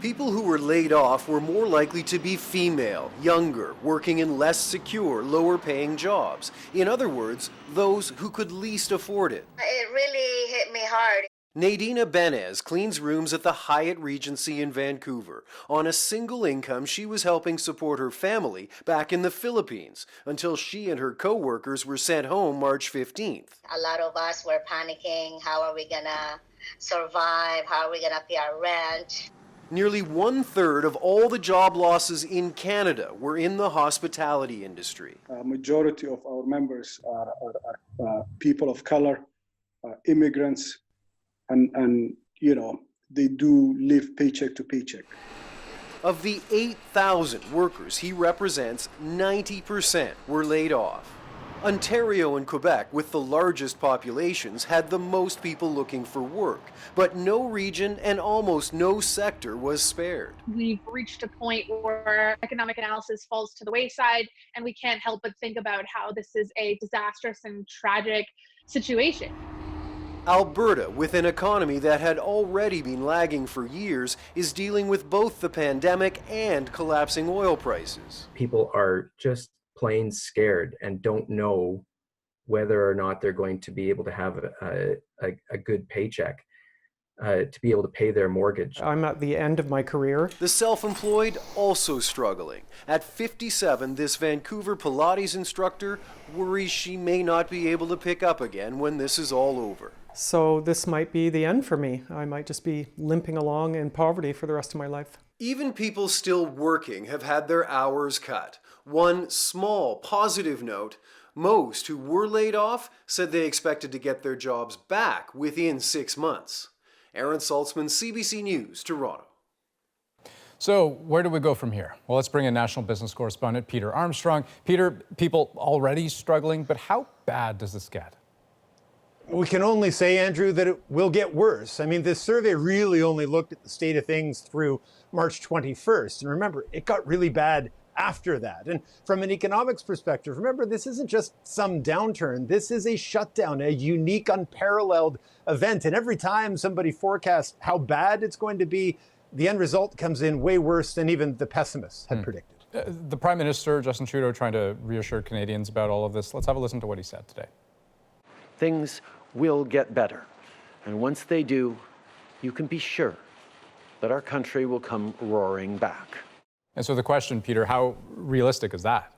People who were laid off were more likely to be female, younger, working in less secure, lower-paying jobs. In other words, those who could least afford it. It really hit me hard. Nadina Benez cleans rooms at the Hyatt Regency in Vancouver. On a single income, she was helping support her family back in the Philippines until she and her co-workers were sent home March 15th. A lot of us were panicking. How are we gonna survive? How are we gonna pay our rent? Nearly 1/3 of all the job losses in Canada were in the hospitality industry. Majority of our members are people of color, immigrants, and you know, they do live paycheck to paycheck. Of the 8,000 workers he represents, 90% were laid off. Ontario and Quebec, with the largest populations, had the most people looking for work, but no region and almost no sector was spared. We've reached a point where economic analysis falls to the wayside, and we can't help but think about how this is a disastrous and tragic situation. Alberta, with an economy that had already been lagging for years, is dealing with both the pandemic and collapsing oil prices. People are just plain scared and don't know whether or not they're going to be able to have a good paycheck to be able to pay their mortgage. I'm at the end of my career. The self-employed also struggling. At 57, this Vancouver Pilates instructor worries she may not be able to pick up again when this is all over. So this might be the end for me. I might just be limping along in poverty for the rest of my life. Even people still working have had their hours cut. One small positive note, most who were laid off said they expected to get their jobs back within 6 months. Aaron Saltzman, CBC News, Toronto. So where do we go from here? Well, let's bring in national business correspondent Peter Armstrong. Peter, people already struggling, but how bad does this get? We can only say, Andrew, that it will get worse. I mean, this survey really only looked at the state of things through March 21st. And remember, it got really bad after that. And from an economics perspective, remember, this isn't just some downturn. This is a shutdown, a unique, unparalleled event. And every time somebody forecasts how bad it's going to be, the end result comes in way worse than even the pessimists had predicted. The Prime Minister, Justin Trudeau, trying to reassure Canadians about all of this. Let's have a listen to what he said today. Things will get better. And once they do, you can be sure that our country will come roaring back. And so the question, Peter, how realistic is that?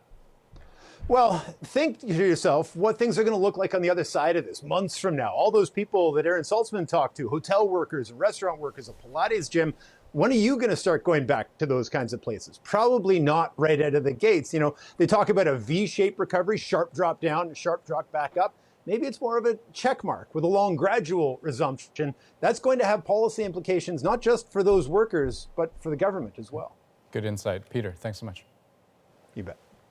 Well, think to yourself what things are going to look like on the other side of this, months from now. All those people that Aaron Saltzman talked to, hotel workers, restaurant workers, a Pilates gym, when are you going to start going back to those kinds of places? Probably not right out of the gates. You know, they talk about a V-shaped recovery, sharp drop down, sharp drop back up. Maybe it's more of a check mark with a long gradual resumption. That's going to have policy implications, not just for those workers, but for the government as well. Good insight. Peter, thanks so much. You bet.